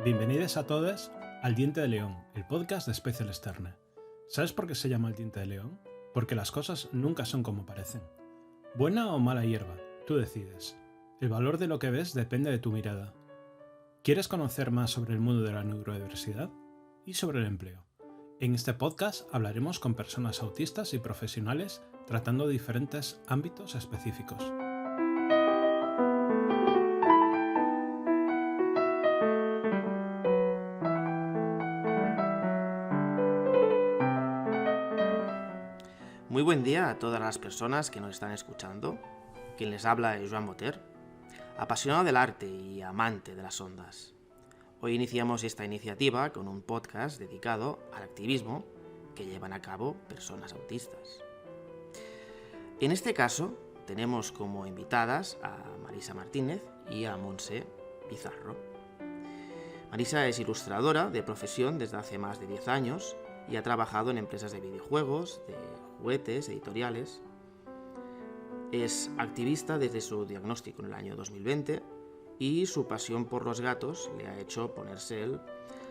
Bienvenidos a todos al Diente de León, el podcast de Special Sterne. ¿Sabes por qué se llama el Diente de León? Porque las cosas nunca son como parecen. Buena o mala hierba, tú decides. El valor de lo que ves depende de tu mirada. ¿Quieres conocer más sobre el mundo de la neurodiversidad? Y sobre el empleo. En este podcast hablaremos con personas autistas y profesionales tratando diferentes ámbitos específicos. Muy buen día a todas las personas que nos están escuchando. Quien les habla es Joan Boter, apasionado del arte y amante de las ondas. Hoy iniciamos esta iniciativa con un podcast dedicado al activismo que llevan a cabo personas autistas. En este caso, tenemos como invitadas a Marisa Martínez y a Montse Pizarro. Marisa es ilustradora de profesión desde hace más de 10 años y ha trabajado en empresas de videojuegos, de juguetes, editoriales. Es activista desde su diagnóstico en el año 2020 y su pasión por los gatos le ha hecho ponerse el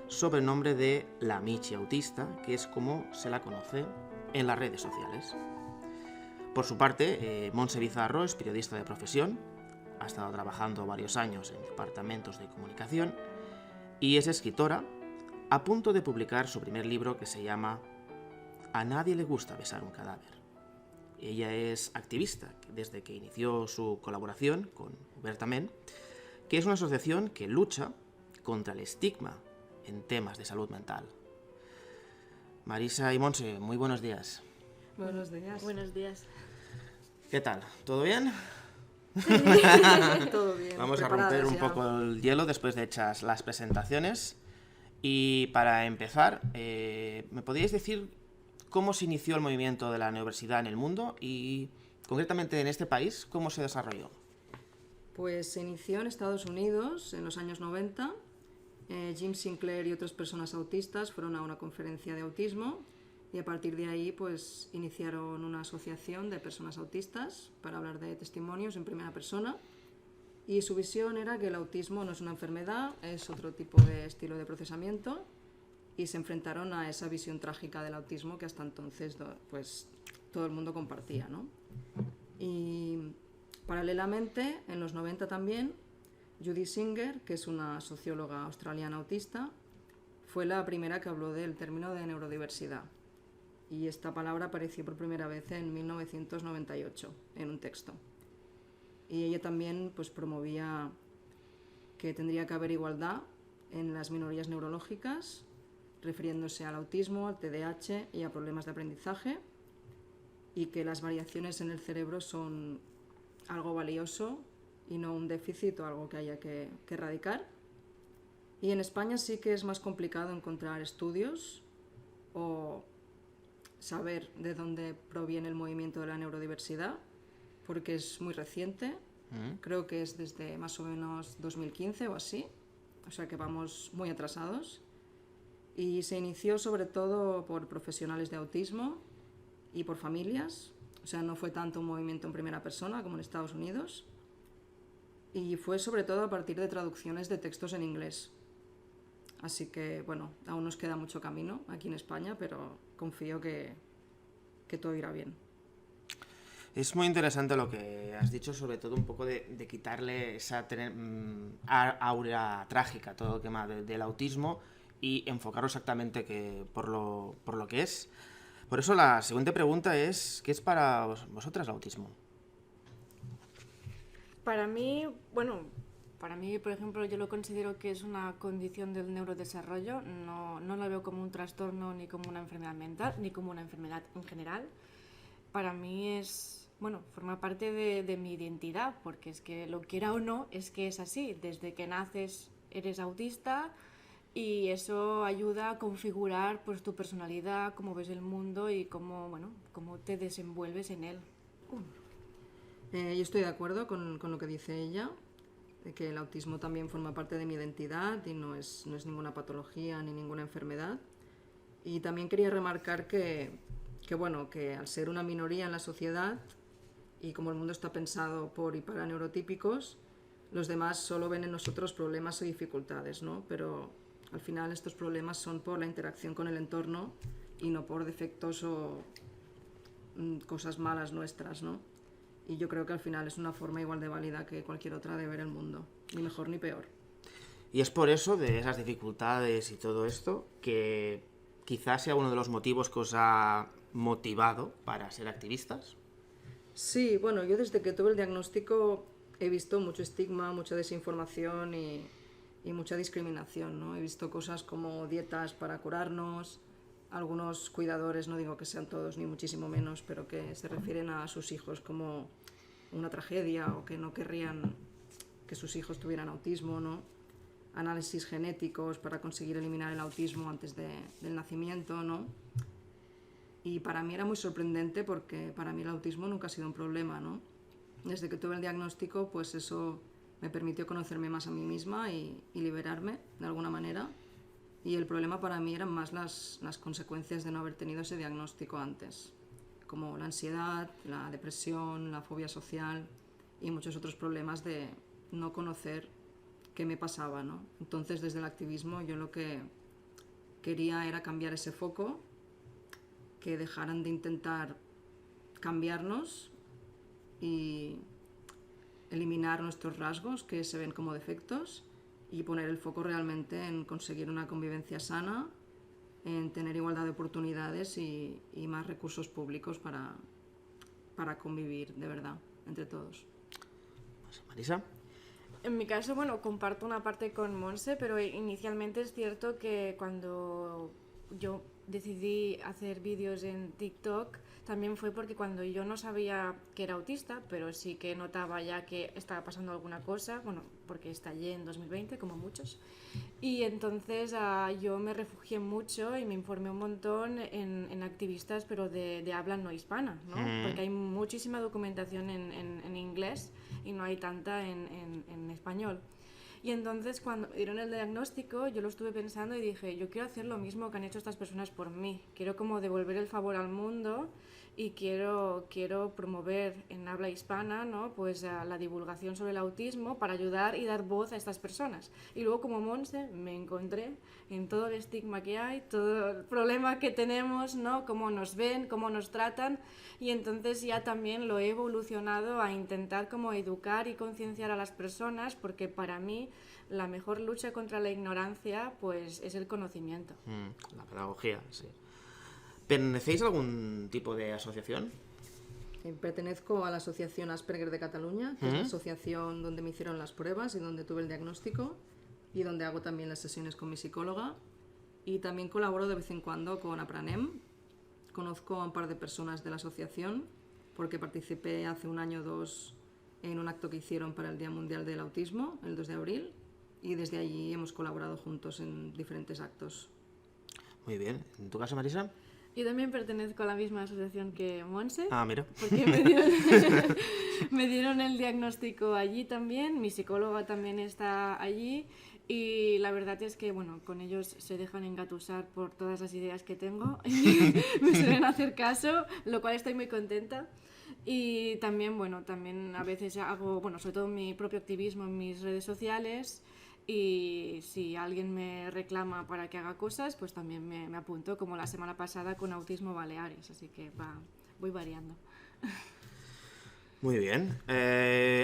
sobrenombre de la Michi autista, que es como se la conoce en las redes sociales. Por su parte, Montse Pizarro es periodista de profesión, ha estado trabajando varios años en departamentos de comunicación y es escritora, a punto de publicar su primer libro que se llama A nadie le gusta besar un cadáver. Ella es activista desde que inició su colaboración con Ubertament, que es una asociación que lucha contra el estigma en temas de salud mental. Marisa y Montse, muy buenos días. Buenos días. Buenos días. ¿Qué tal? ¿Todo bien? Sí, todo bien. Vamos a romper un poco el hielo después de hechas las presentaciones. Y para empezar, ¿me podríais decir cómo se inició el movimiento de la neurodiversidad en el mundo y concretamente en este país, cómo se desarrolló? Pues se inició en Estados Unidos en los años 90. Jim Sinclair y otras personas autistas fueron a una conferencia de autismo y a partir de ahí pues iniciaron una asociación de personas autistas para hablar de testimonios en primera persona. Y su visión era que el autismo no es una enfermedad, es otro tipo de estilo de procesamiento, y se enfrentaron a esa visión trágica del autismo que hasta entonces pues, todo el mundo compartía, ¿no? Y paralelamente, en los 90 también, Judy Singer, que es una socióloga australiana autista, fue la primera que habló del término de neurodiversidad. Y esta palabra apareció por primera vez en 1998 en un texto. Y ella también pues, promovía que tendría que haber igualdad en las minorías neurológicas, refiriéndose al autismo, al TDAH y a problemas de aprendizaje, y que las variaciones en el cerebro son algo valioso y no un déficit o algo que haya que erradicar. Y en España sí que es más complicado encontrar estudios o saber de dónde proviene el movimiento de la neurodiversidad, porque es muy reciente, creo que es desde más o menos 2015 o así, o sea que vamos muy atrasados, y se inició sobre todo por profesionales de autismo y por familias, o sea no fue tanto un movimiento en primera persona como en Estados Unidos, y fue sobre todo a partir de traducciones de textos en inglés, así que bueno, aún nos queda mucho camino aquí en España, pero confío que todo irá bien. Es muy interesante lo que has dicho, sobre todo un poco de quitarle esa aura trágica, todo el tema del autismo, y enfocarlo exactamente por lo que es. Por eso la siguiente pregunta es, ¿qué es para vosotras el autismo? Para mí, por ejemplo, yo lo considero que es una condición del neurodesarrollo. No la veo como un trastorno, ni como una enfermedad mental, ni como una enfermedad en general. Para mí es, forma parte de mi identidad, porque es que lo quiera o no, es que es así. Desde que naces eres autista y eso ayuda a configurar pues, tu personalidad, cómo ves el mundo y cómo te desenvuelves en él. Yo estoy de acuerdo con lo que dice ella, de que el autismo también forma parte de mi identidad y no es ninguna patología ni ninguna enfermedad. Y también quería remarcar que al ser una minoría en la sociedad y como el mundo está pensado por y para neurotípicos, los demás solo ven en nosotros problemas o dificultades, ¿no? Pero Al final estos problemas son por la interacción con el entorno y no por defectos o cosas malas nuestras, ¿no? Y yo creo que al final es una forma igual de válida que cualquier otra de ver el mundo, ni mejor ni peor. Y es por eso, de esas dificultades y todo esto, que quizás sea uno de los motivos que os ha motivado para ser activistas. Sí, bueno, yo desde que tuve el diagnóstico he visto mucho estigma, mucha desinformación y mucha discriminación, ¿no? He visto cosas como dietas para curarnos, algunos cuidadores, no digo que sean todos ni muchísimo menos, pero que se refieren a sus hijos como una tragedia o que no querrían que sus hijos tuvieran autismo, ¿no? Análisis genéticos para conseguir eliminar el autismo antes del nacimiento, ¿no? Y para mí era muy sorprendente porque para mí el autismo nunca ha sido un problema, ¿no? Desde que tuve el diagnóstico, pues eso me permitió conocerme más a mí misma y liberarme de alguna manera. Y el problema para mí eran más las consecuencias de no haber tenido ese diagnóstico antes, como la ansiedad, la depresión, la fobia social y muchos otros problemas de no conocer qué me pasaba, ¿no? Entonces, desde el activismo, yo lo que quería era cambiar ese foco, que dejaran de intentar cambiarnos y eliminar nuestros rasgos que se ven como defectos y poner el foco realmente en conseguir una convivencia sana, en tener igualdad de oportunidades y más recursos públicos para convivir de verdad entre todos. Marisa. En mi caso, bueno, comparto una parte con Monse, pero inicialmente es cierto que cuando yo decidí hacer vídeos en TikTok también fue porque cuando yo no sabía que era autista, pero sí que notaba ya que estaba pasando alguna cosa, bueno, porque estallé en 2020, como muchos, y entonces yo me refugié mucho y me informé un montón en activistas, pero de habla no hispana, ¿no? Porque hay muchísima documentación en inglés y no hay tanta en español. Y entonces cuando dieron el diagnóstico yo lo estuve pensando y dije, yo quiero hacer lo mismo que han hecho estas personas por mí, quiero como devolver el favor al mundo y quiero promover en habla hispana, ¿no? Pues la divulgación sobre el autismo para ayudar y dar voz a estas personas. Y luego como Monse me encontré en todo el estigma que hay, todo el problema que tenemos, ¿no? Cómo nos ven, cómo nos tratan, y entonces ya también lo he evolucionado a intentar como educar y concienciar a las personas, porque para mí la mejor lucha contra la ignorancia pues es el conocimiento. La pedagogía, sí. ¿Pertenecéis a algún tipo de asociación? Pertenezco a la Asociación Asperger de Cataluña, que es la asociación donde me hicieron las pruebas y donde tuve el diagnóstico y donde hago también las sesiones con mi psicóloga, y también colaboro de vez en cuando con Apranem. Conozco a un par de personas de la asociación porque participé hace un año o dos en un acto que hicieron para el Día Mundial del Autismo, el 2 de abril, y desde allí hemos colaborado juntos en diferentes actos. Muy bien. ¿En tu caso, Marisa? Yo también pertenezco a la misma asociación que Monse. Ah, mira. Porque me dieron el diagnóstico allí también, mi psicóloga también está allí, y la verdad es que, bueno, con ellos se dejan engatusar por todas las ideas que tengo, me suelen hacer caso, lo cual estoy muy contenta. Y también, bueno, también a veces hago, bueno, sobre todo mi propio activismo en mis redes sociales, y si alguien me reclama para que haga cosas, pues también me apunto, como la semana pasada con Autismo Baleares, así que voy variando. Muy bien.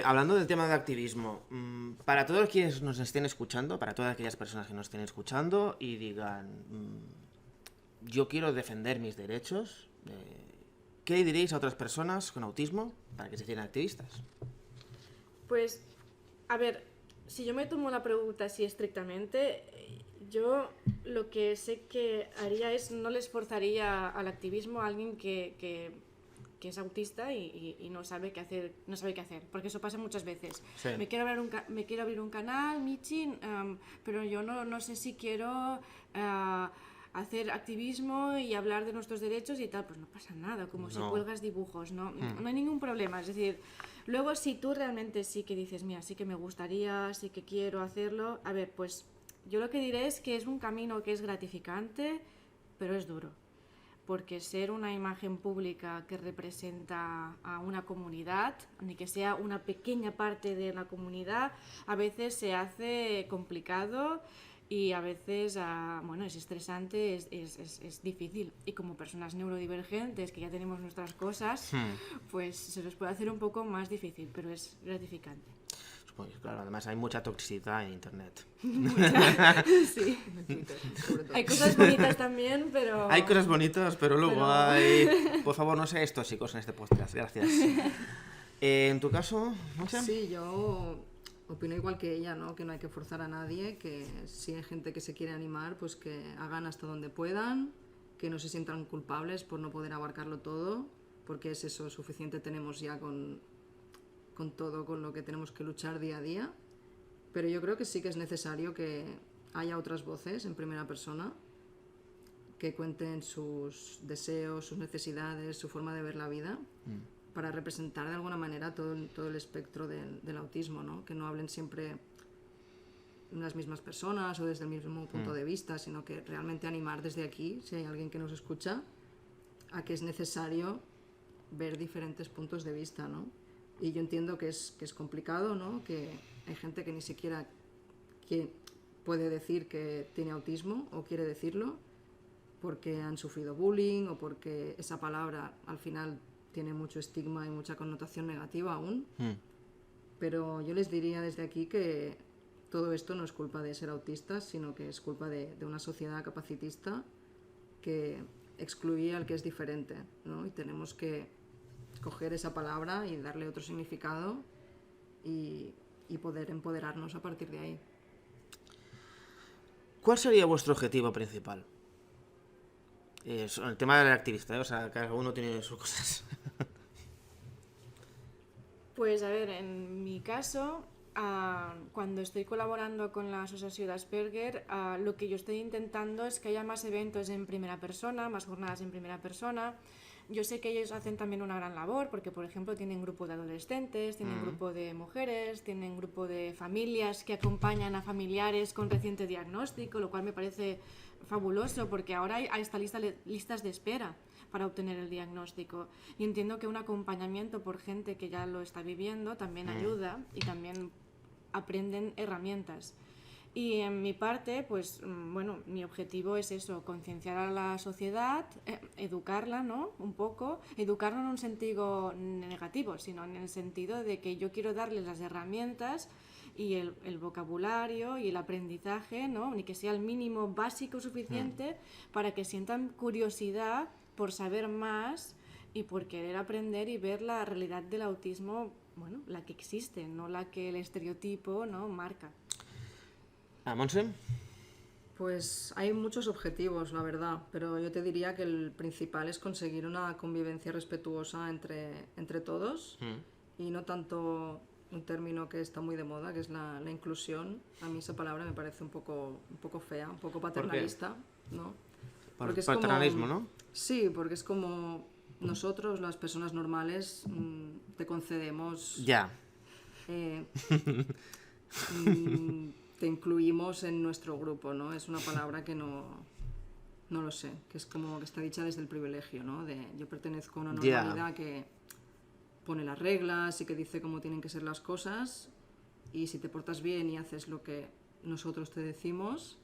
Hablando del tema de activismo, para todos quienes nos estén escuchando, para todas aquellas personas que nos estén escuchando y digan, yo quiero defender mis derechos, ¿qué diréis a otras personas con autismo para que se hicieran activistas? Pues, a ver, si yo me tomo la pregunta así estrictamente, yo lo que sé que haría es no les forzaría al activismo a alguien que es autista y no sabe qué hacer, porque eso pasa muchas veces. Sí. Me quiero abrir un canal, Michin, pero yo no sé si quiero hacer activismo y hablar de nuestros derechos y tal, pues no pasa nada, como si cuelgas dibujos, no hay ningún problema. Es decir, luego si tú realmente sí que dices, mira, sí que me gustaría, sí que quiero hacerlo, a ver, pues yo lo que diré es que es un camino que es gratificante, pero es duro. Porque ser una imagen pública que representa a una comunidad, ni que sea una pequeña parte de la comunidad, a veces se hace complicado y a veces es estresante, es difícil. Y como personas neurodivergentes que ya tenemos nuestras cosas, pues se nos puede hacer un poco más difícil, pero es gratificante. Supongo que, claro, además hay mucha toxicidad en internet. Sí. En Twitter, sobre todo. Hay cosas bonitas también, pero... Hay cosas bonitas, pero luego hay... Por favor, no seáis tóxicos en este podcast, gracias. ¿En tu caso, Monse? Sí, yo opino igual que ella, ¿no? Que no hay que forzar a nadie, que si hay gente que se quiere animar, pues que hagan hasta donde puedan, que no se sientan culpables por no poder abarcarlo todo, porque es eso, suficiente tenemos ya con todo, con lo que tenemos que luchar día a día. Pero yo creo que sí que es necesario que haya otras voces en primera persona que cuenten sus deseos, sus necesidades, su forma de ver la vida, para representar de alguna manera todo el espectro del autismo, ¿no? Que no hablen siempre las mismas personas o desde el mismo punto de vista, sino que realmente animar desde aquí, si hay alguien que nos escucha, a que es necesario ver diferentes puntos de vista, ¿no? Y yo entiendo que es complicado, ¿no? Que hay gente que ni siquiera puede decir que tiene autismo o quiere decirlo porque han sufrido bullying o porque esa palabra al final tiene mucho estigma y mucha connotación negativa aún. Pero yo les diría desde aquí que todo esto no es culpa de ser autistas, sino que es culpa de una sociedad capacitista que excluye al que es diferente, ¿no? Y tenemos que coger esa palabra y darle otro significado y poder empoderarnos a partir de ahí. ¿Cuál sería vuestro objetivo principal? El tema del activista, ¿eh? O sea, cada uno tiene sus cosas. Pues a ver, en mi caso, cuando estoy colaborando con la Asociación de Asperger, lo que yo estoy intentando es que haya más eventos en primera persona, más jornadas en primera persona. Yo sé que ellos hacen también una gran labor porque, por ejemplo, tienen grupo de adolescentes, tienen grupo de mujeres, tienen grupo de familias que acompañan a familiares con reciente diagnóstico, lo cual me parece fabuloso porque ahora hay hasta listas de espera para obtener el diagnóstico. Y entiendo que un acompañamiento por gente que ya lo está viviendo también ayuda y también aprenden herramientas. Y en mi parte, pues bueno, mi objetivo es eso, concienciar a la sociedad, educarla, ¿no? Un poco, educarla no en un sentido negativo, sino en el sentido de que yo quiero darles las herramientas y el vocabulario y el aprendizaje, ¿no? Ni que sea el mínimo básico suficiente para que sientan curiosidad por saber más y por querer aprender y ver la realidad del autismo, bueno, la que existe, no la que el estereotipo, ¿no? marca. ¿Monse? Pues hay muchos objetivos, la verdad, pero yo te diría que el principal es conseguir una convivencia respetuosa entre todos y no tanto un término que está muy de moda, que es la inclusión. A mí esa palabra me parece un poco fea, un poco paternalista, ¿no? Porque es paternalismo, como, ¿no? Sí, porque es como nosotros, las personas normales, te concedemos... Ya. Te incluimos en nuestro grupo, ¿no? Es una palabra que no lo sé, que es como que está dicha desde el privilegio, ¿no? De yo pertenezco a una normalidad que pone las reglas y que dice cómo tienen que ser las cosas, y si te portas bien y haces lo que nosotros te decimos,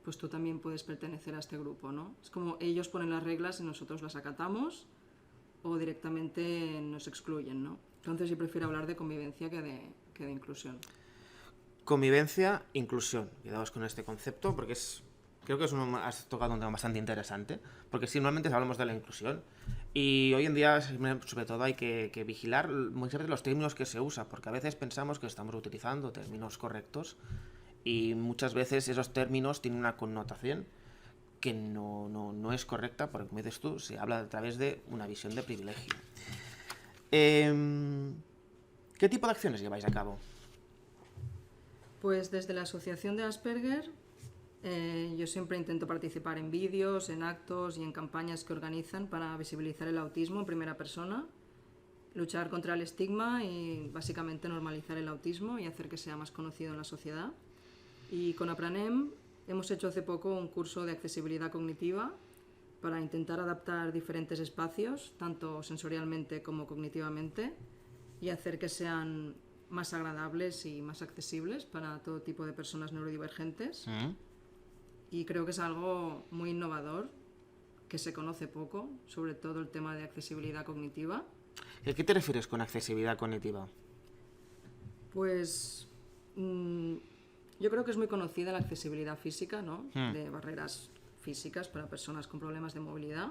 pues tú también puedes pertenecer a este grupo, ¿no? Es como ellos ponen las reglas y nosotros las acatamos o directamente nos excluyen, ¿no? Entonces yo prefiero hablar de convivencia que de inclusión. Convivencia, inclusión. Cuidaos con este concepto porque creo que has tocado un tema bastante interesante, porque sí, normalmente hablamos de la inclusión y hoy en día sobre todo hay que vigilar muchas veces los términos que se usan, porque a veces pensamos que estamos utilizando términos correctos y muchas veces esos términos tienen una connotación que no es correcta, porque como dices tú, se habla a través de una visión de privilegio. ¿Qué tipo de acciones lleváis a cabo? Pues desde la Asociación de Asperger yo siempre intento participar en vídeos, en actos y en campañas que organizan para visibilizar el autismo en primera persona, luchar contra el estigma y básicamente normalizar el autismo y hacer que sea más conocido en la sociedad. Y con Apranem hemos hecho hace poco un curso de accesibilidad cognitiva para intentar adaptar diferentes espacios, tanto sensorialmente como cognitivamente, y hacer que sean más agradables y más accesibles para todo tipo de personas neurodivergentes. Y creo que es algo muy innovador, que se conoce poco, sobre todo el tema de accesibilidad cognitiva. ¿A qué te refieres con accesibilidad cognitiva? Pues yo creo que es muy conocida la accesibilidad física, ¿no? De barreras físicas para personas con problemas de movilidad,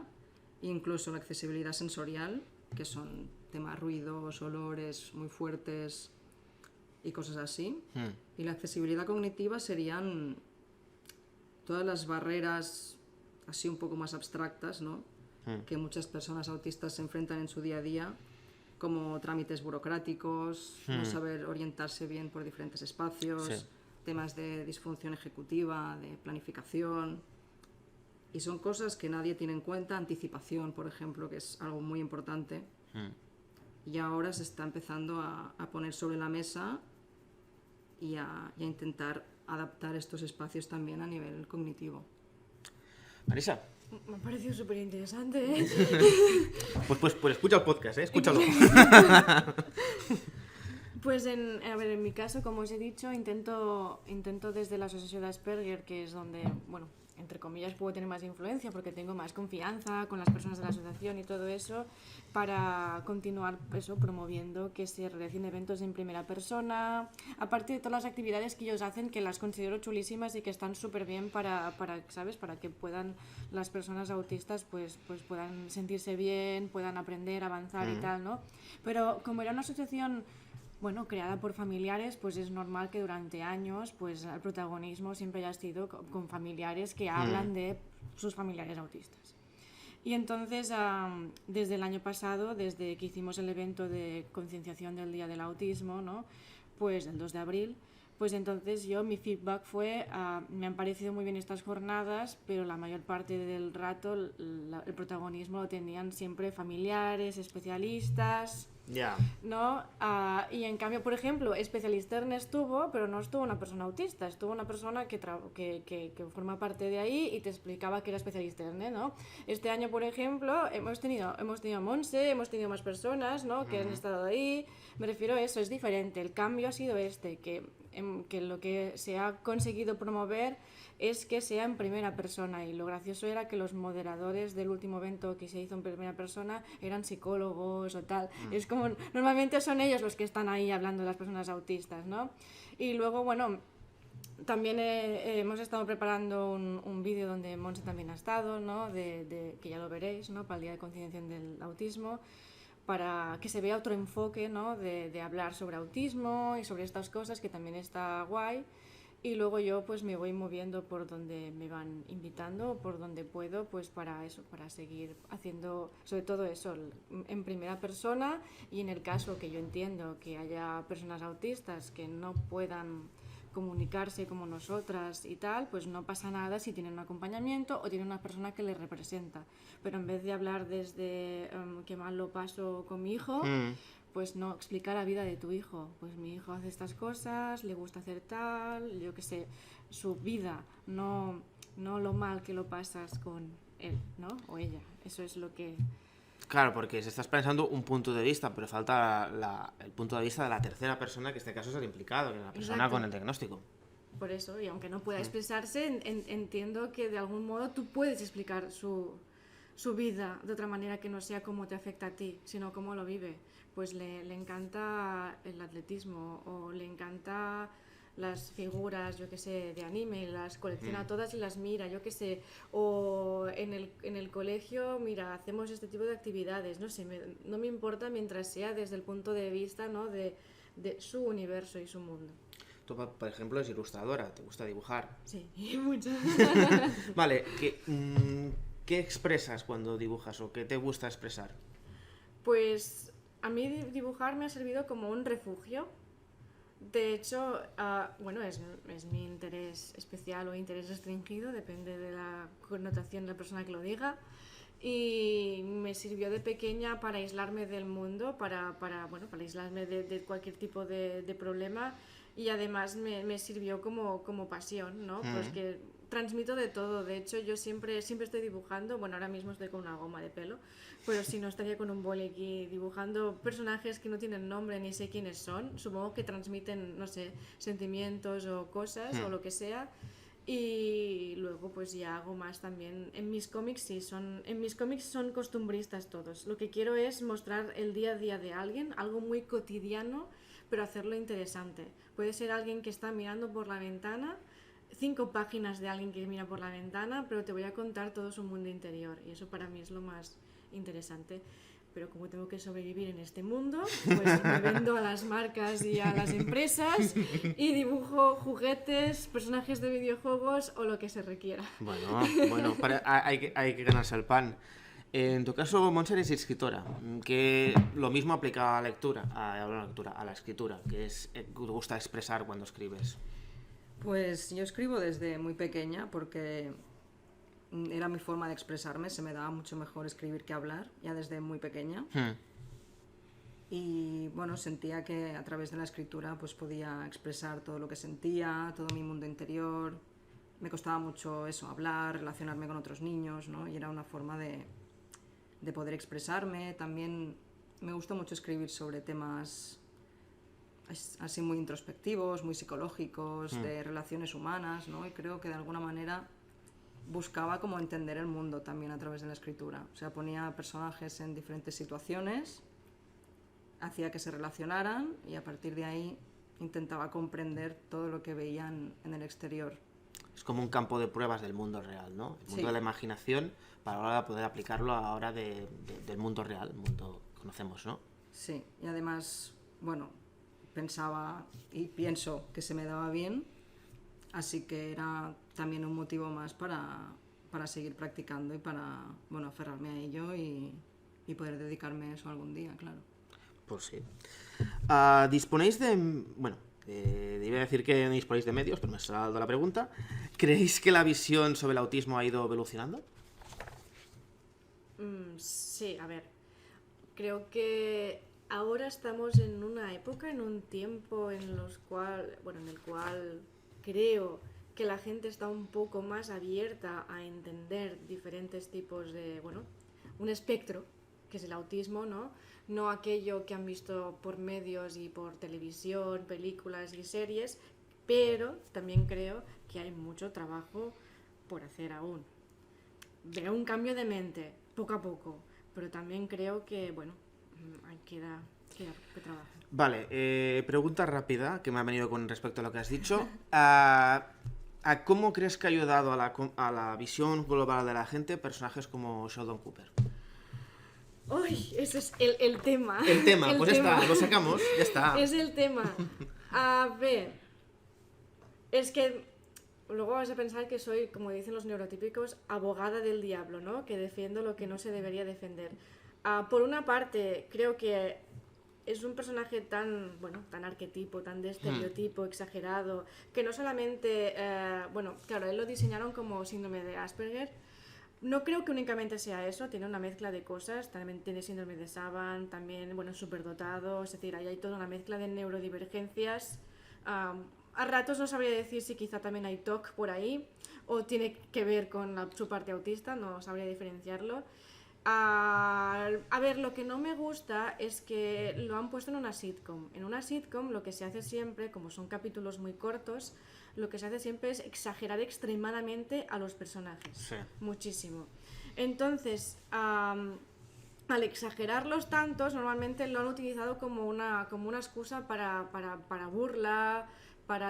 e incluso la accesibilidad sensorial, que son temas ruidos, olores muy fuertes y cosas así. Y la accesibilidad cognitiva serían todas las barreras así un poco más abstractas, ¿no? Que muchas personas autistas se enfrentan en su día a día, como trámites burocráticos, no saber orientarse bien por diferentes espacios, temas de disfunción ejecutiva, de planificación. Y son cosas que nadie tiene en cuenta, anticipación, por ejemplo, que es algo muy importante. Y ahora se está empezando a poner sobre la mesa y a intentar adaptar estos espacios también a nivel cognitivo. Marisa. Me ha parecido súper interesante, ¿eh? Pues escucha el podcast, escúchalo. Pues en mi caso, como os he dicho, intento desde la Asociación de Asperger, que es donde, bueno, entre comillas, puedo tener más influencia porque tengo más confianza con las personas de la asociación y todo eso, para continuar eso, promoviendo que se realicen eventos en primera persona, aparte de todas las actividades que ellos hacen, que las considero chulísimas y que están súper bien para ¿sabes? Para que puedan las personas autistas pues puedan sentirse bien, puedan aprender, avanzar y tal, ¿no? Pero como era una asociación, bueno, creada por familiares, pues es normal que durante años pues el protagonismo siempre haya sido con familiares que hablan de sus familiares autistas. Y entonces, desde el año pasado, desde que hicimos el evento de concienciación del Día del Autismo, ¿no? Pues el 2 de abril, pues entonces mi feedback fue, me han parecido muy bien estas jornadas, pero la mayor parte del rato el protagonismo lo tenían siempre familiares, especialistas, ¿no? Y en cambio, por ejemplo, especialista estuvo, pero no estuvo una persona autista, estuvo una persona que forma parte de ahí y te explicaba que era especialista, ¿no? Este año, por ejemplo, hemos tenido a Monse, hemos tenido más personas, ¿no? Que han estado ahí. Me refiero a eso, es diferente. El cambio ha sido que lo que se ha conseguido promover es que sea en primera persona, y lo gracioso era que los moderadores del último evento que se hizo en primera persona eran psicólogos o tal. Es como, normalmente son ellos los que están ahí hablando de las personas autistas, ¿no? Y luego, bueno, también hemos estado preparando un vídeo donde Monse también ha estado, ¿no? Que ya lo veréis, ¿no? Para el Día de Concienciación del Autismo, para que se vea otro enfoque, ¿no? de hablar sobre autismo y sobre estas cosas, que también está guay. Y luego yo pues me voy moviendo por donde me van invitando, por donde puedo, pues para eso, para seguir haciendo sobre todo eso en primera persona, y en el caso que yo entiendo que haya personas autistas que no puedan comunicarse como nosotras y tal, pues no pasa nada si tienen un acompañamiento o tienen una persona que les representa. Pero en vez de hablar desde qué mal lo paso con mi hijo, pues no, explicar la vida de tu hijo. Pues mi hijo hace estas cosas, le gusta hacer tal, yo qué sé, su vida, no lo mal que lo pasas con él, ¿no? O ella. Eso es lo que... Claro, porque se estás pensando un punto de vista, pero falta el punto de vista de la tercera persona, que en este caso es el implicado, que es la persona Exacto. con el diagnóstico. Por eso, y aunque no pueda expresarse, entiendo que de algún modo tú puedes explicar su vida de otra manera que no sea cómo te afecta a ti, sino cómo lo vive. Pues le encanta el atletismo, o le encanta las figuras, yo que sé, de anime, las colecciona todas y las mira, yo que sé, o en el colegio, mira, hacemos este tipo de actividades, no sé, no me importa mientras sea desde el punto de vista, ¿no? de su universo y su mundo. Tú, por ejemplo, eres ilustradora, te gusta dibujar. Sí, mucho. Vale, ¿qué expresas cuando dibujas o qué te gusta expresar? Pues a mí dibujar me ha servido como un refugio. De hecho, bueno, es mi interés especial o interés restringido, depende de la connotación de la persona que lo diga. Y me sirvió de pequeña para aislarme del mundo, para aislarme de cualquier tipo de problema, y además me sirvió como pasión, ¿no? Pues que transmito de todo. De hecho, yo siempre estoy dibujando. Bueno, ahora mismo estoy con una goma de pelo, pero si no estaría con un boli aquí dibujando personajes que no tienen nombre ni sé quiénes son. Supongo que transmiten, no sé, sentimientos o cosas o lo que sea. Y luego pues ya hago más también. En mis cómics son costumbristas todos. Lo que quiero es mostrar el día a día de alguien, algo muy cotidiano, pero hacerlo interesante. Puede ser alguien que está mirando por la ventana, 5 páginas de alguien que mira por la ventana, pero te voy a contar todo su mundo interior, y eso para mí es lo más interesante. Pero como tengo que sobrevivir en este mundo, pues me vendo a las marcas y a las empresas y dibujo juguetes, personajes de videojuegos o lo que se requiera. Bueno, hay que ganarse el pan. En tu caso, Montse, eres escritora, que lo mismo aplica a la lectura, a la escritura, que es te gusta expresar cuando escribes. Pues yo escribo desde muy pequeña porque era mi forma de expresarme, se me daba mucho mejor escribir que hablar, ya desde muy pequeña. Y bueno, sentía que a través de la escritura pues podía expresar todo lo que sentía, todo mi mundo interior. Me costaba mucho eso, hablar, relacionarme con otros niños, ¿no? Y era una forma de poder expresarme. También me gustó mucho escribir sobre temas así muy introspectivos, muy psicológicos, de relaciones humanas, ¿no? Y creo que de alguna manera buscaba como entender el mundo también a través de la escritura. O sea, ponía personajes en diferentes situaciones, hacía que se relacionaran y a partir de ahí intentaba comprender todo lo que veían en el exterior. Es como un campo de pruebas del mundo real, ¿no? El mundo Sí. de la imaginación para ahora poder aplicarlo ahora del mundo real, el mundo que conocemos, ¿no? Sí, y además, bueno, pensaba y pienso que se me daba bien, así que era también un motivo más para seguir practicando y para, bueno, aferrarme a ello y poder dedicarme a eso algún día, claro. Pues sí. ¿Disponéis de... Bueno, iba a decir que no disponéis de medios, pero me ha saltado la pregunta. ¿Creéis que la visión sobre el autismo ha ido evolucionando? Sí, a ver, creo que ahora estamos en una época, en un tiempo en el cual creo que la gente está un poco más abierta a entender diferentes tipos de, un espectro, que es el autismo, ¿no? No aquello que han visto por medios y por televisión, películas y series, pero también creo que hay mucho trabajo por hacer aún. Veo un cambio de mente, poco a poco, pero también creo que, queda que trabajar. Vale, pregunta rápida que me ha venido con respecto a lo que has dicho. ¿A cómo crees que ha ayudado a la visión global de la gente personajes como Sheldon Cooper? ¡Uy! Ese es el tema. El tema, pues ya está, lo sacamos, ya está. Es el tema. A ver, es que luego vas a pensar que soy, como dicen los neurotípicos, abogada del diablo, ¿no? Que defiendo lo que no se debería defender. Por una parte, creo que es un personaje tan arquetipo, tan de estereotipo, exagerado, que no solamente, claro, él lo diseñaron como síndrome de Asperger. No creo que únicamente sea eso, tiene una mezcla de cosas, también tiene síndrome de Savant, también, superdotado, es decir, ahí hay toda una mezcla de neurodivergencias. A ratos no sabría decir si quizá también hay TOC por ahí, o tiene que ver con su parte autista, no sabría diferenciarlo. A ver, lo que no me gusta es que lo han puesto en una sitcom. En una sitcom lo que se hace siempre, como son capítulos muy cortos, lo que se hace siempre es exagerar extremadamente a los personajes. Sí. Muchísimo. Entonces, al exagerarlos tantos, normalmente lo han utilizado como una excusa para burla,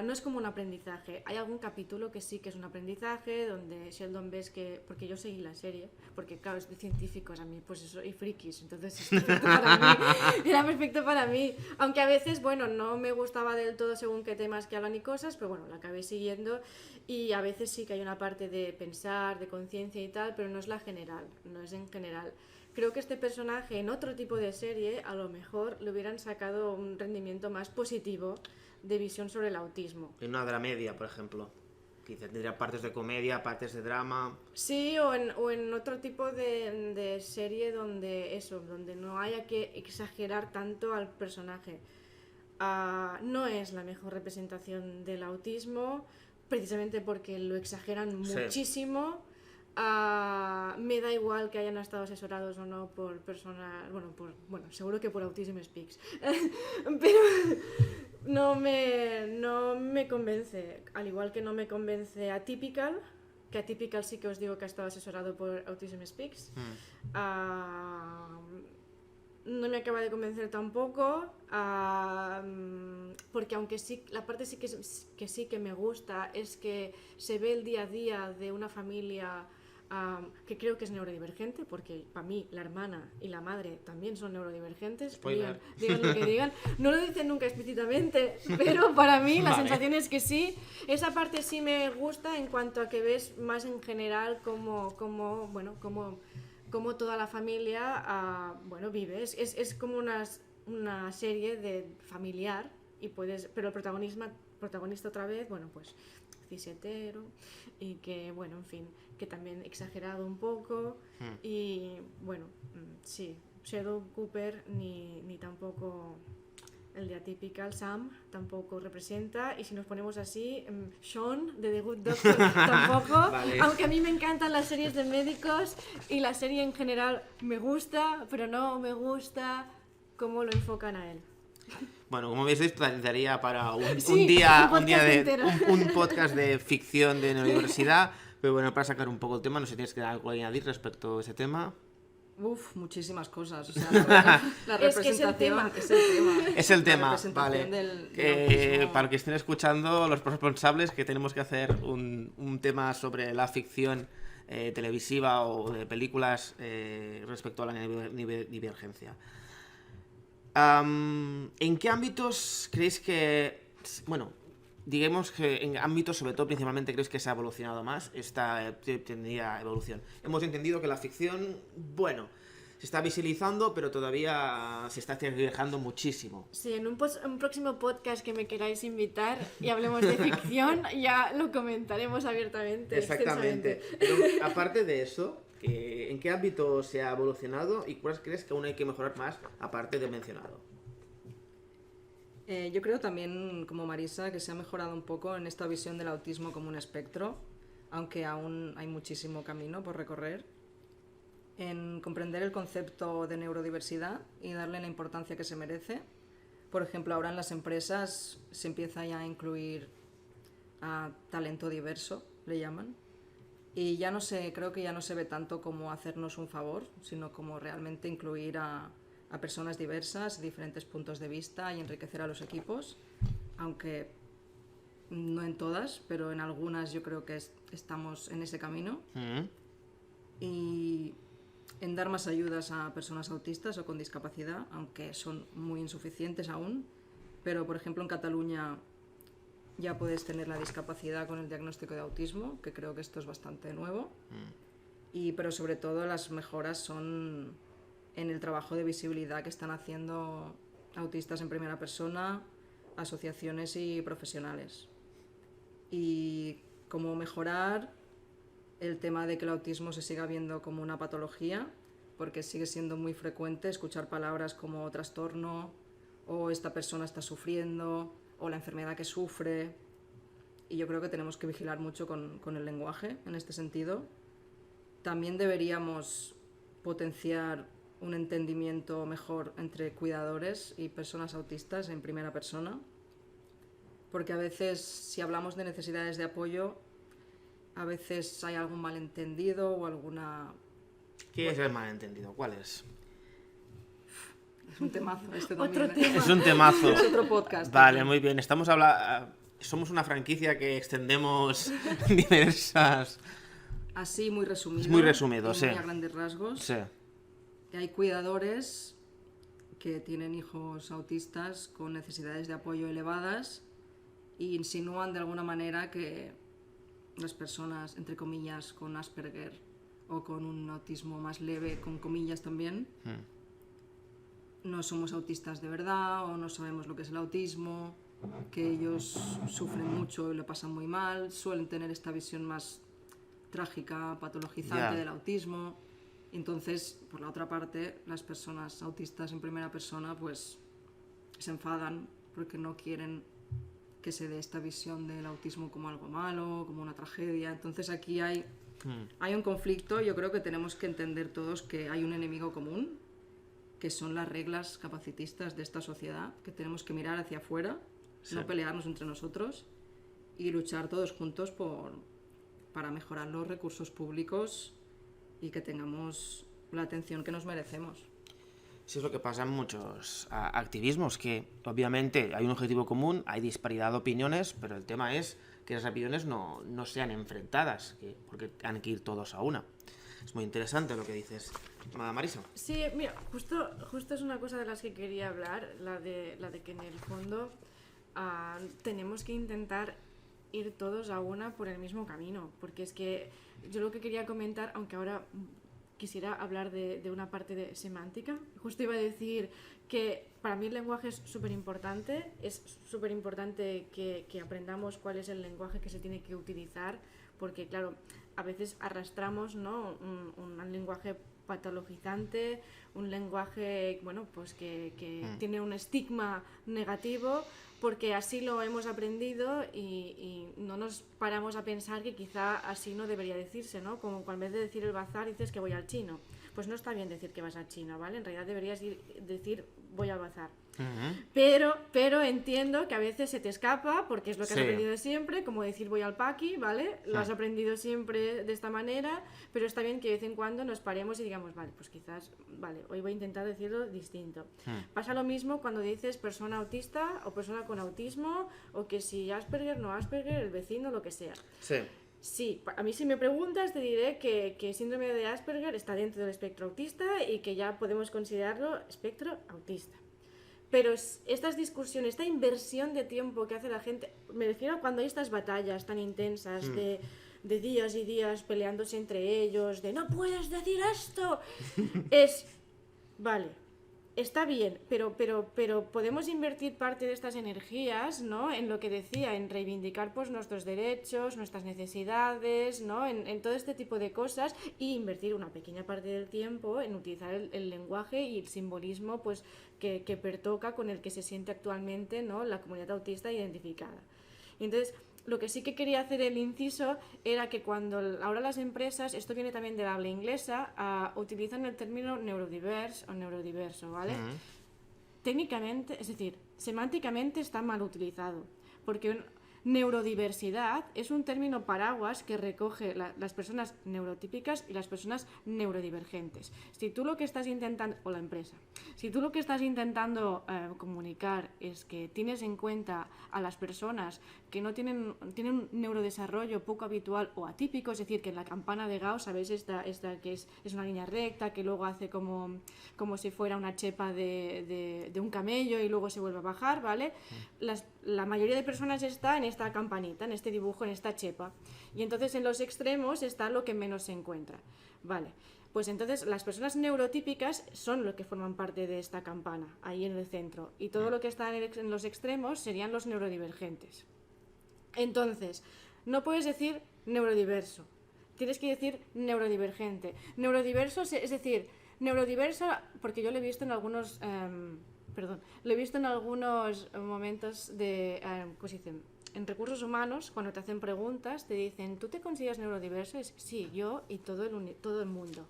no es como un aprendizaje. Hay algún capítulo que sí que es un aprendizaje, donde Sheldon ves que, porque yo seguí la serie, porque claro, es de científicos a mí, pues eso, y frikis, entonces es perfecto para mí, era perfecto para mí, aunque a veces, no me gustaba del todo según qué temas que hablan y cosas, pero la acabé siguiendo, y a veces sí que hay una parte de pensar, de conciencia y tal, pero no es la general, no es en general. Creo que este personaje en otro tipo de serie a lo mejor le hubieran sacado un rendimiento más positivo de visión sobre el autismo. En una dramedia, por ejemplo. Quizá tendría partes de comedia, partes de drama. Sí, o en otro tipo de serie donde no haya que exagerar tanto al personaje. No es la mejor representación del autismo, precisamente porque lo exageran muchísimo. Me da igual que hayan estado asesorados o no por personas, seguro que por Autism Speaks, no me convence, al igual que no me convence Atypical, que Atypical sí que os digo que ha estado asesorado por Autism Speaks. No me acaba de convencer tampoco, porque aunque sí, la parte sí que me gusta es que se ve el día a día de una familia que creo que es neurodivergente, porque para mí la hermana y la madre también son neurodivergentes. Spoiler. Digan lo que digan, no lo dicen nunca explícitamente, pero para mí la sensación es que sí. Esa parte sí me gusta en cuanto a que ves más en general cómo toda la familia vive. Es como una serie de familiar, pero el protagonista otra vez, pues cis-hetero, y que, en fin, que también exagerado un poco. Y sí, Sheldon Cooper ni tampoco el de Atypical, Sam, tampoco representa. Y si nos ponemos así, Sean de The Good Doctor tampoco. Vale. Aunque a mí me encantan las series de médicos y la serie en general me gusta, pero no me gusta cómo lo enfocan a él. Bueno, como veis, esto daría para un podcast de ficción de neurodiversidad. Pero bueno, para sacar un poco el tema, no sé si tienes que algo añadir respecto a ese tema. Muchísimas cosas. O sea, la representación es el tema, vale. Para que estén escuchando, los responsables, que tenemos que hacer un tema sobre la ficción televisiva o de películas respecto a la divergencia. ¿En qué ámbitos creéis que, digamos que en ámbitos, sobre todo principalmente, creéis que se ha evolucionado más esta tendría evolución? Hemos entendido que la ficción, se está visibilizando, pero todavía se está tergiversando muchísimo. Sí, en un próximo podcast que me queráis invitar y hablemos de ficción, ya lo comentaremos abiertamente. Exactamente. Pero aparte de eso, ¿en qué ámbito se ha evolucionado y cuáles crees que aún hay que mejorar más, aparte de mencionado? Yo creo también, como Marisa, que se ha mejorado un poco en esta visión del autismo como un espectro, aunque aún hay muchísimo camino por recorrer, en comprender el concepto de neurodiversidad y darle la importancia que se merece. Por ejemplo, ahora en las empresas se empieza ya a incluir a talento diverso, le llaman, y creo que ya no se ve tanto como hacernos un favor, sino como realmente incluir a personas diversas, diferentes puntos de vista y enriquecer a los equipos, aunque no en todas, pero en algunas yo creo que estamos en ese camino. Y en dar más ayudas a personas autistas o con discapacidad, aunque son muy insuficientes aún, pero por ejemplo en Cataluña ya puedes tener la discapacidad con el diagnóstico de autismo, que creo que esto es bastante nuevo, pero sobre todo las mejoras son en el trabajo de visibilidad que están haciendo autistas en primera persona, asociaciones y profesionales. Y cómo mejorar el tema de que el autismo se siga viendo como una patología, porque sigue siendo muy frecuente escuchar palabras como trastorno, o esta persona está sufriendo, o la enfermedad que sufre. Y yo creo que tenemos que vigilar mucho con el lenguaje en este sentido. También deberíamos potenciar un entendimiento mejor entre cuidadores y personas autistas en primera persona, porque a veces, si hablamos de necesidades de apoyo, a veces hay algún malentendido o alguna... ¿Qué es el malentendido? ¿Cuál es? Es un temazo este también. Otro tema. Es un temazo. Es otro podcast. Vale, también. muy bien. Somos una franquicia que extendemos diversas... Así, muy resumido. Es muy resumido, sí. Muy a grandes rasgos. Sí. Hay cuidadores que tienen hijos autistas con necesidades de apoyo elevadas e insinúan de alguna manera que las personas, entre comillas, con Asperger o con un autismo más leve, con comillas también, no somos autistas de verdad o no sabemos lo que es el autismo, que ellos sufren mucho y lo pasan muy mal, suelen tener esta visión más trágica, patologizante del autismo. Entonces, por la otra parte, las personas autistas en primera persona pues se enfadan porque no quieren que se dé esta visión del autismo como algo malo, como una tragedia. Entonces aquí hay un conflicto. Yo creo que tenemos que entender todos que hay un enemigo común, que son las reglas capacitistas de esta sociedad, que tenemos que mirar hacia afuera Sí. no pelearnos entre nosotros y luchar todos juntos para mejorar los recursos públicos y que tengamos la atención que nos merecemos. Sí, es lo que pasa en muchos activismos, que obviamente hay un objetivo común, hay disparidad de opiniones, pero el tema es que esas opiniones no sean enfrentadas, porque han que ir todos a una. Es muy interesante lo que dices, Marisa. Sí, mira, justo es una cosa de las que quería hablar, la de que en el fondo tenemos que intentar ir todos a una por el mismo camino, porque es que yo lo que quería comentar, aunque ahora quisiera hablar de una parte de semántica, justo iba a decir que para mí el lenguaje es súper importante que aprendamos cuál es el lenguaje que se tiene que utilizar, porque claro, a veces arrastramos, ¿no?, un lenguaje patologizante, un lenguaje, bueno, pues que tiene un estigma negativo, porque así lo hemos aprendido y no nos paramos a pensar que quizá así no debería decirse, ¿no? Como cuando en vez de decir el bazar dices que voy al chino. Pues no está bien decir que vas al chino, ¿vale? En realidad deberías decir voy al bazar. Uh-huh. Pero entiendo que a veces se te escapa porque es lo que has aprendido siempre, como decir voy al paqui, ¿vale? Lo has aprendido siempre de esta manera, pero está bien que de vez en cuando nos paremos y digamos, vale, pues quizás, vale, hoy voy a intentar decirlo distinto. Pasa lo mismo cuando dices persona autista o persona con autismo, o que si Asperger, no Asperger, el vecino, lo que sea. Sí. Sí, a mí si me preguntas te diré que síndrome de Asperger está dentro del espectro autista y que ya podemos considerarlo espectro autista. Pero estas discusiones, esta inversión de tiempo que hace la gente, me refiero a cuando hay estas batallas tan intensas de días y días peleándose entre ellos, de no puedes decir esto, vale, está bien, pero podemos invertir parte de estas energías, ¿no?, en lo que decía, en reivindicar pues nuestros derechos, nuestras necesidades, ¿no?, en todo este tipo de cosas, y invertir una pequeña parte del tiempo en utilizar el lenguaje y el simbolismo pues que pertoca con el que se siente actualmente, ¿no?, la comunidad autista identificada. Y entonces, lo que sí que quería hacer el inciso era que cuando ahora las empresas, esto viene también de la habla inglesa, utilizan el término neurodiverse o neurodiverso, ¿vale? Técnicamente, es decir, semánticamente está mal utilizado, porque neurodiversidad es un término paraguas que recoge las personas neurotípicas y las personas neurodivergentes. Si tú lo que estás intentando, o la empresa, si tú lo que estás intentando comunicar es que tienes en cuenta a las personas que no tienen un neurodesarrollo poco habitual o atípico, es decir, que en la campana de Gauss, ¿sabéis? Esta que es una línea recta, que luego hace como si fuera una chepa de un camello y luego se vuelve a bajar, ¿vale? La mayoría de personas está en esta campanita, en este dibujo, en esta chepa. Y entonces en los extremos está lo que menos se encuentra, ¿vale? Pues entonces las personas neurotípicas son lo que forman parte de esta campana, ahí en el centro. Y todo lo que está en los extremos serían los neurodivergentes. Entonces, no puedes decir neurodiverso, tienes que decir neurodivergente. Neurodiverso, es decir, neurodiverso, porque yo lo he visto en algunos... lo he visto en algunos momentos de... ¿cómo se dice? En recursos humanos, cuando te hacen preguntas, te dicen, ¿tú te consideras neurodiverso? Sí, yo y todo el mundo.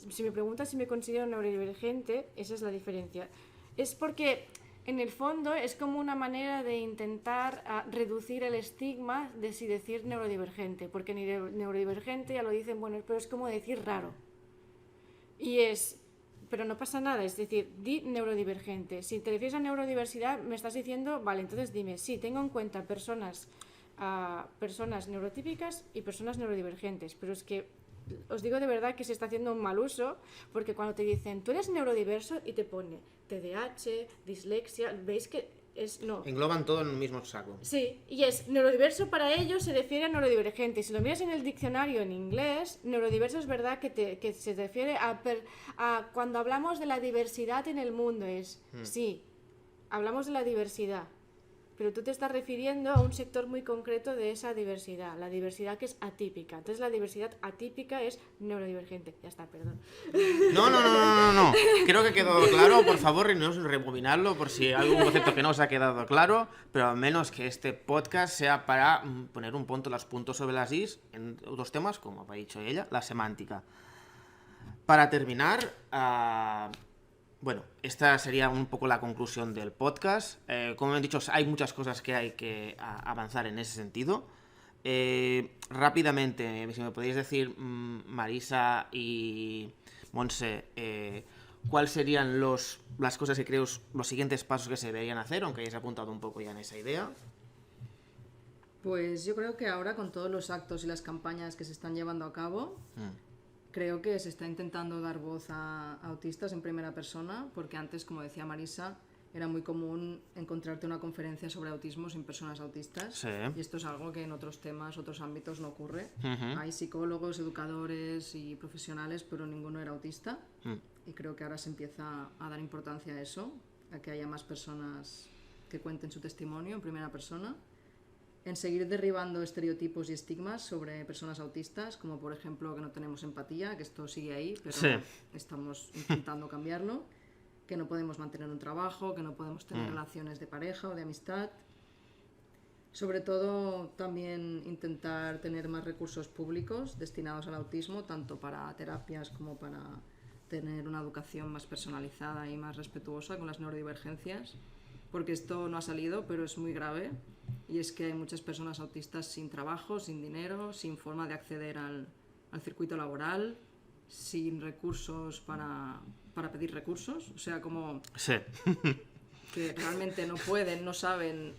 Si me preguntas si me considero neurodivergente, esa es la diferencia. Es porque, en el fondo, es como una manera de intentar reducir el estigma de si decir neurodivergente, porque neurodivergente ya lo dicen, bueno, pero es como decir raro. Pero no pasa nada, es decir, di neurodivergente. Si te refieres a neurodiversidad, me estás diciendo, vale, entonces dime, sí, tengo en cuenta personas neurotípicas y personas neurodivergentes, pero es que os digo de verdad que se está haciendo un mal uso, porque cuando te dicen, tú eres neurodiverso, y te pone TDAH, dislexia, veis que no. Engloban todo en un mismo saco. Sí, y es neurodiverso para ellos se refiere a neurodivergente. Si lo miras en el diccionario en inglés, neurodiverso es verdad que se refiere a cuando hablamos de la diversidad en el mundo. Sí, hablamos de la diversidad, pero tú te estás refiriendo a un sector muy concreto de esa diversidad, la diversidad que es atípica. Entonces la diversidad atípica es neurodivergente. Ya está, perdón. No. Creo que quedó claro. Por favor, no rebobinarlo por si hay algún concepto que no os ha quedado claro, pero al menos que este podcast sea para poner los puntos sobre las is en otros temas, como ha dicho ella, la semántica. Para terminar, Bueno, esta sería un poco la conclusión del podcast. Como he dicho, hay muchas cosas que hay que avanzar en ese sentido. Rápidamente, si me podéis decir, Marisa y Montse, ¿cuáles serían las cosas que creo los siguientes pasos que se deberían hacer, aunque hayáis apuntado un poco ya en esa idea? Pues yo creo que ahora con todos los actos y las campañas que se están llevando a cabo, creo que se está intentando dar voz a autistas en primera persona, porque antes, como decía Marisa, era muy común encontrarte una conferencia sobre autismo sin personas autistas. Sí. Y esto es algo que en otros temas, otros ámbitos no ocurre. Ujú. Hay psicólogos, educadores y profesionales, pero ninguno era autista. Y creo que ahora se empieza a dar importancia a eso, a que haya más personas que cuenten su testimonio en primera persona. En seguir derribando estereotipos y estigmas sobre personas autistas, como por ejemplo que no tenemos empatía, que esto sigue ahí, pero Sí. estamos intentando cambiarlo, que no podemos mantener un trabajo, que no podemos tener relaciones de pareja o de amistad. Sobre todo también intentar tener más recursos públicos destinados al autismo, tanto para terapias como para tener una educación más personalizada y más respetuosa con las neurodivergencias, porque esto no ha salido, pero es muy grave. Y es que hay muchas personas autistas sin trabajo, sin dinero, sin forma de acceder al circuito laboral, sin recursos para pedir recursos. O sea, como Sí. que realmente no pueden, no saben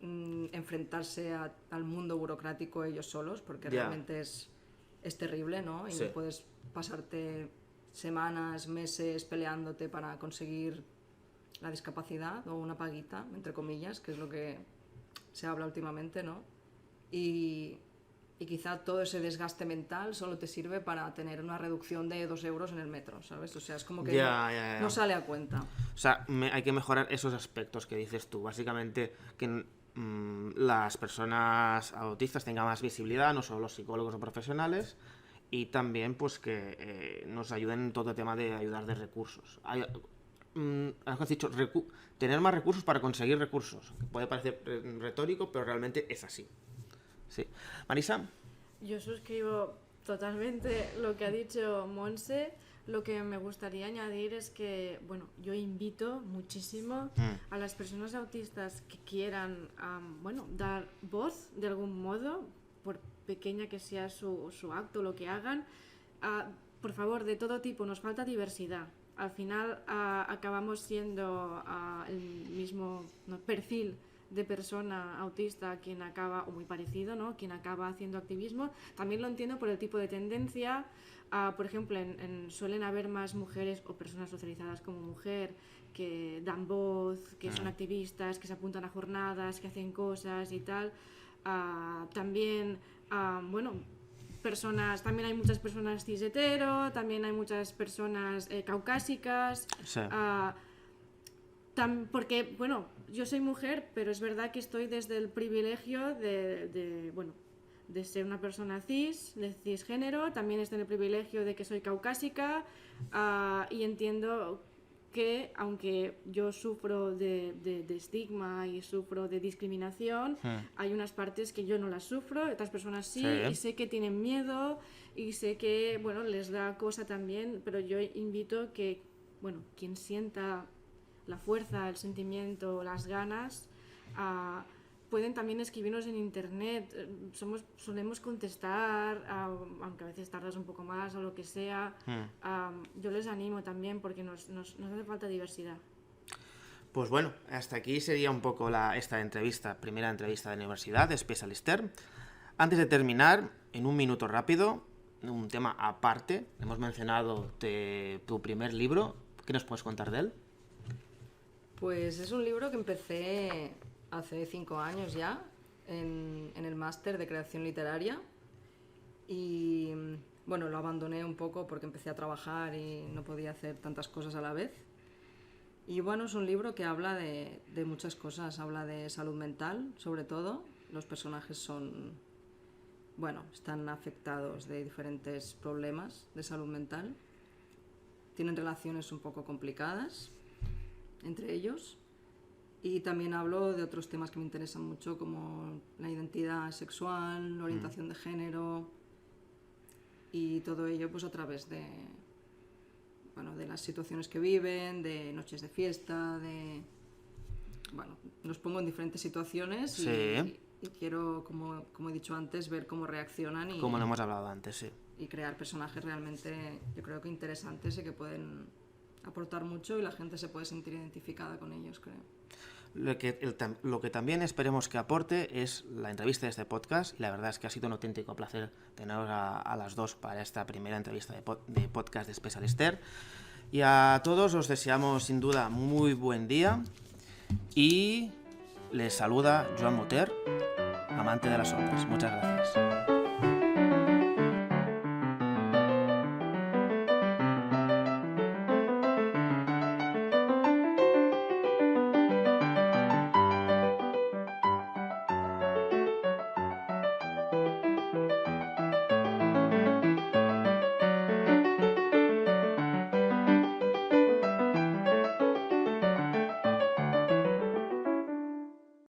enfrentarse al mundo burocrático ellos solos, porque Ya. realmente es terrible, ¿no? Y Sí. no puedes pasarte semanas, meses peleándote para conseguir la discapacidad o una paguita, entre comillas, que es lo que se habla últimamente, ¿no? Y quizá todo ese desgaste mental solo te sirve para tener una reducción de 2 euros en el metro, ¿sabes? O sea, es como que Ya. no sale a cuenta. O sea, hay que mejorar esos aspectos que dices tú. Básicamente, que las personas autistas tengan más visibilidad, no solo los psicólogos o profesionales, y también pues que nos ayuden en todo el tema de ayudar de recursos. Has dicho, tener más recursos para conseguir recursos. Que puede parecer retórico, pero realmente es así. Sí. Marisa. Yo suscribo totalmente lo que ha dicho Monse. Lo que me gustaría añadir es que, bueno, yo invito muchísimo a las personas autistas que quieran, dar voz de algún modo, por pequeña que sea su acto, lo que hagan. Por favor, de todo tipo, nos falta diversidad. Al final acabamos siendo el mismo perfil de persona autista quien acaba, o muy parecido, ¿no? Quien acaba haciendo activismo. También lo entiendo por el tipo de tendencia. Por ejemplo, suelen haber más mujeres o personas socializadas como mujer que dan voz, que son activistas, que se apuntan a jornadas, que hacen cosas y tal. También, también hay muchas personas cis hetero, también hay muchas personas caucásicas. Sí. Porque, yo soy mujer, pero es verdad que estoy desde el privilegio de ser una persona de cisgénero, también estoy en el privilegio de que soy caucásica, y entiendo que, aunque yo sufro de estigma y sufro de discriminación, hay unas partes que yo no las sufro, otras personas sí, y sé que tienen miedo, y sé que, les da cosa también, pero yo invito que, quien sienta la fuerza, el sentimiento, las ganas, pueden también escribirnos en internet. Solemos contestar, aunque a veces tardas un poco más o lo que sea. Yo les animo también porque nos hace falta diversidad. Pues bueno, hasta aquí sería un poco esta primera entrevista de universidad de Specialister. Antes de terminar, en un minuto rápido, un tema aparte. Hemos mencionado tu primer libro. ¿Qué nos puedes contar de él? Pues es un libro que empecé hace 5 años ya, en el máster de creación literaria, y lo abandoné un poco porque empecé a trabajar y no podía hacer tantas cosas a la vez. Y es un libro que habla de muchas cosas, habla de salud mental, sobre todo. Los personajes están afectados de diferentes problemas de salud mental, tienen relaciones un poco complicadas entre ellos. Y también hablo de otros temas que me interesan mucho, como la identidad sexual, la orientación de género, y todo ello pues a través bueno, de las situaciones que viven, de noches de fiesta, bueno, los pongo en diferentes situaciones Sí. y quiero, como he dicho antes, ver cómo reaccionan Como lo hemos hablado antes, sí. y crear personajes realmente, yo creo que interesantes y que pueden aportar mucho y la gente se puede sentir identificada con ellos, creo. Lo que también esperemos que aporte es la entrevista de este podcast, y la verdad es que ha sido un auténtico placer teneros a las dos para esta primera entrevista de podcast de Special Esther. Y a todos os deseamos sin duda muy buen día y les saluda Joan Moter, amante de las ondas. Muchas gracias.